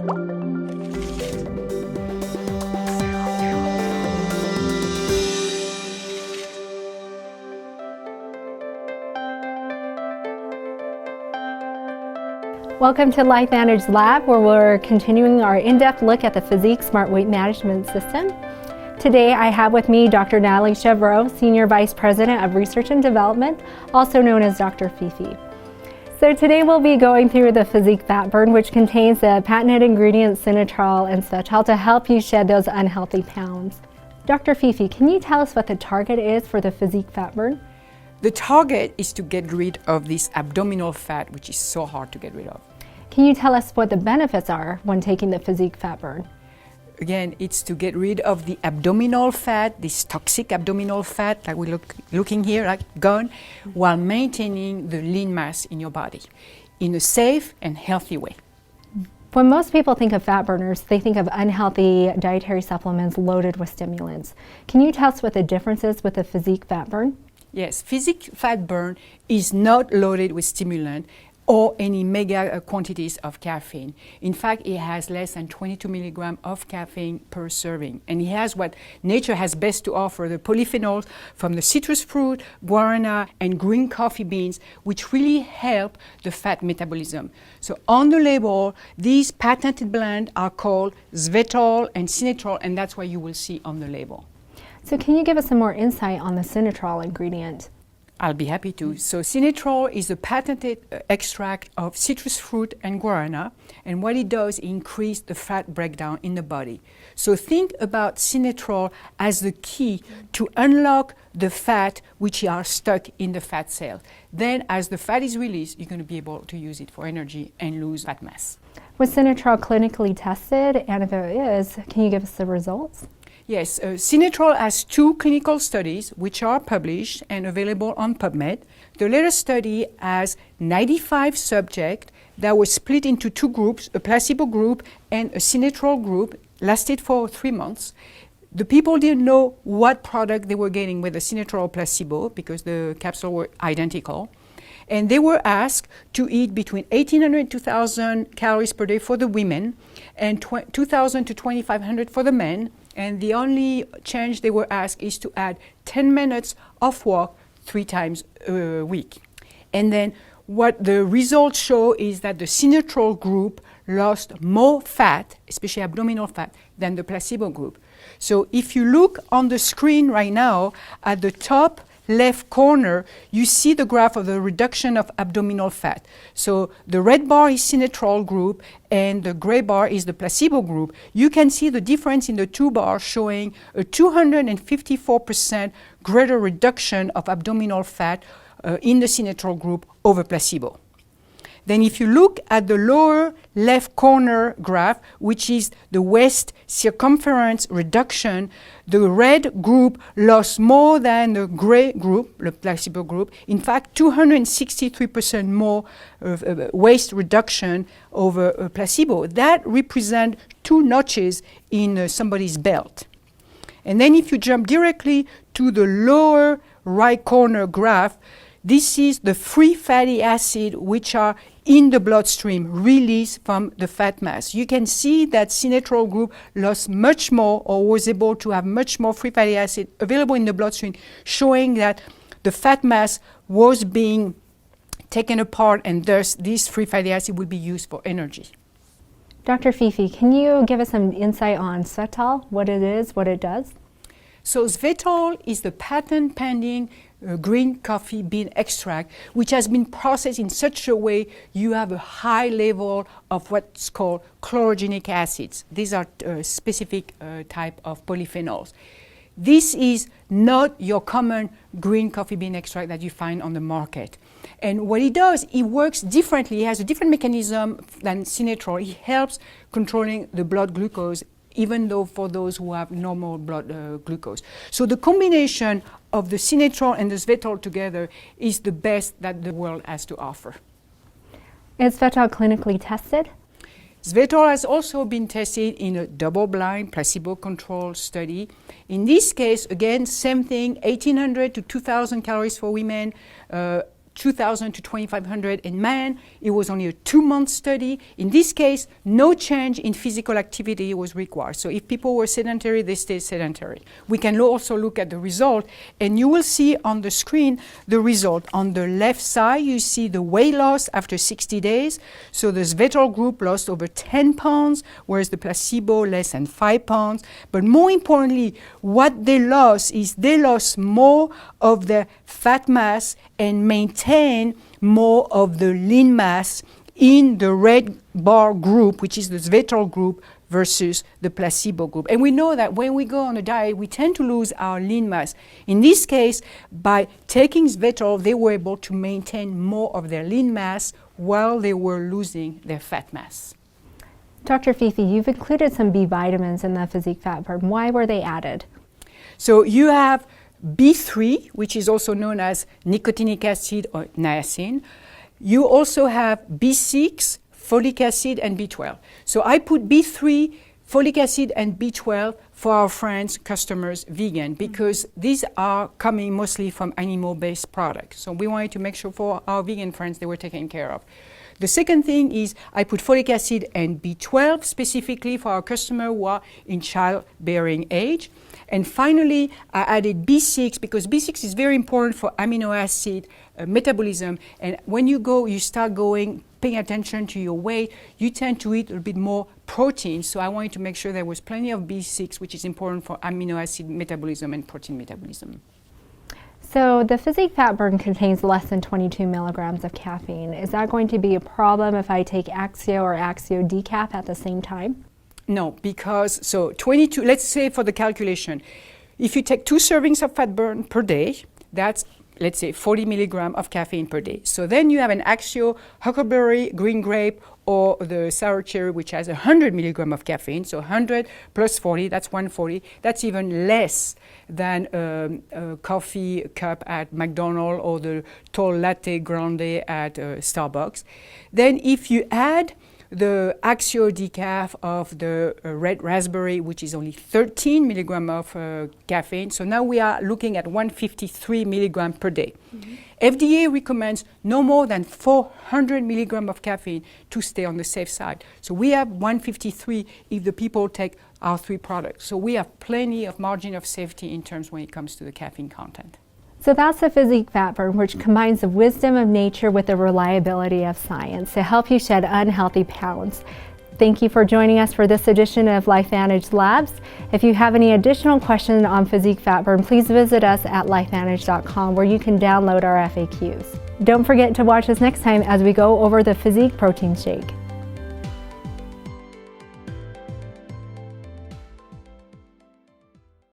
Welcome to LifeVantage Lab, where we're continuing our in-depth look at the PhysIQ Smart Weight Management System. Today I have with me Dr. Nathalie Chevreau, Senior Vice President of Research and Development, also known as Dr. Fifi. So today we'll be going through the PhysIQ Fat Burn, which contains the patented ingredients Sinitrol and Svetol to help you shed those unhealthy pounds. Dr. Fifi, can you tell us what the target is for the PhysIQ Fat Burn? The target is to get rid of this abdominal fat, which is so hard to get rid of. Can you tell us what the benefits are when taking the PhysIQ Fat Burn? Again, it's to get rid of the abdominal fat, this toxic abdominal fat, like we're looking here, like gone, while maintaining the lean mass in your body in a safe and healthy way. When most people think of fat burners, they think of unhealthy dietary supplements loaded with stimulants. Can you tell us what the difference is with the PhysIQ Fat Burn? Yes, PhysIQ Fat Burn is not loaded with stimulant or any mega quantities of caffeine. In fact, it has less than 22 milligrams of caffeine per serving. And it has what nature has best to offer, the polyphenols from the citrus fruit, guarana, and green coffee beans, which really help the fat metabolism. So on the label, these patented blends are called Svetol and Sinitrol, and that's what you will see on the label. So can you give us some more insight on the Sinitrol ingredient? I'll be happy to. So Sinitrol is a patented extract of citrus fruit and guarana, and what it does is increase the fat breakdown in the body. So think about Sinitrol as the key to unlock the fat which are stuck in the fat cell. Then as the fat is released, you're going to be able to use it for energy and lose fat mass. Was Sinitrol clinically tested? And if it is, can you give us the results? Yes, Sinitrol has 2 clinical studies which are published and available on PubMed. The latest study has 95 subjects that were split into 2 groups, a placebo group and a Sinitrol group, lasted for 3 months. The people didn't know what product they were getting with the Sinitrol placebo because the capsules were identical. And they were asked to eat between 1,800 and 2,000 calories per day for the women and 2,000 to 2,500 for the men. And the only change they were asked is to add 10 minutes of walk 3 times a week. And then what the results show is that the Sinitrol group lost more fat, especially abdominal fat, than the placebo group. So if you look on the screen right now, at the top left corner, you see the graph of the reduction of abdominal fat. So the red bar is Sinitrol group and the gray bar is the placebo group. You can see the difference in the 2 bars showing a 254% greater reduction of abdominal fat in the Sinitrol group over placebo. Then if you look at the lower left corner graph, which is the waist circumference reduction, the red group lost more than the gray group, the placebo group. In fact, 263% more waist reduction over placebo. That represents 2 notches in somebody's belt. And then if you jump directly to the lower right corner graph, this is the free fatty acid which are in the bloodstream released from the fat mass. You can see that Sinitrol group lost much more or was able to have much more free fatty acid available in the bloodstream, showing that the fat mass was being taken apart and thus this free fatty acid would be used for energy. Dr. Fifi, can you give us some insight on Svetol, what it is, what it does? So Svetol is the patent pending green coffee bean extract, which has been processed in such a way you have a high level of what's called chlorogenic acids. These are specific type of polyphenols. This is not your common green coffee bean extract that you find on the market. And what it does, it works differently. It has a different mechanism than Sinitrol. It helps controlling the blood glucose, even though for those who have normal blood glucose. So the combination of the Sinitrol and the Svetol together is the best that the world has to offer. Is Svetol clinically tested? Svetol has also been tested in a double-blind, placebo-controlled study. In this case, again, same thing, 1,800 to 2,000 calories for women, 2,000 to 2,500 in men. It was only a 2-month study. In this case, no change in physical activity was required. So if people were sedentary, they stayed sedentary. We can also look at the result, and you will see on the screen the result. On the left side, you see the weight loss after 60 days. So the Svetol group lost over 10 pounds, whereas the placebo less than 5 pounds. But more importantly, what they lost is they lost more of the fat mass and maintain more of the lean mass in the red bar group, which is the Svetol group, versus the placebo group. And we know that when we go on a diet, we tend to lose our lean mass. In this case, by taking Svetol, they were able to maintain more of their lean mass while they were losing their fat mass. Dr. Fifi, you've included some B vitamins in the physique fat burn. Why were they added? So you have B3, which is also known as nicotinic acid or niacin. You also have B6, folic acid, and B12. So I put B3, folic acid, and B12 for our friends, customers, vegan, because these are coming mostly from animal-based products. So we wanted to make sure for our vegan friends they were taken care of. The second thing is I put folic acid and B12 specifically for our customer who are in childbearing age. And finally, I added B6 because B6 is very important for amino acid metabolism. And when you start paying attention to your weight, you tend to eat a bit more protein. So I wanted to make sure there was plenty of B6, which is important for amino acid metabolism and protein metabolism. So the physique fat burn contains less than 22 milligrams of caffeine. Is that going to be a problem if I take Axio or Axio decaf at the same time? No, because 22, let's say for the calculation, if you take 2 servings of fat burn per day, that's, let's say, 40 milligram of caffeine per day. So then you have an Axio, huckleberry, green grape, or the sour cherry, which has 100 milligram of caffeine. So 100 plus 40, that's 140. That's even less than a coffee cup at McDonald's or the tall latte grande at Starbucks. Then if you add the Axio decaf of the red raspberry, which is only 13 milligram of caffeine. So now we are looking at 153 milligram per day. Mm-hmm. FDA recommends no more than 400 milligram of caffeine to stay on the safe side. So we have 153 if the people take our 3 products. So we have plenty of margin of safety in terms when it comes to the caffeine content. So that's the physique fat burn, which combines the wisdom of nature with the reliability of science to help you shed unhealthy pounds. Thank you for joining us for this edition of LifeVantage Labs. If you have any additional questions on physique fat burn, please visit us at lifevantage.com where you can download our FAQs. Don't forget to watch us next time as we go over the physique protein shake.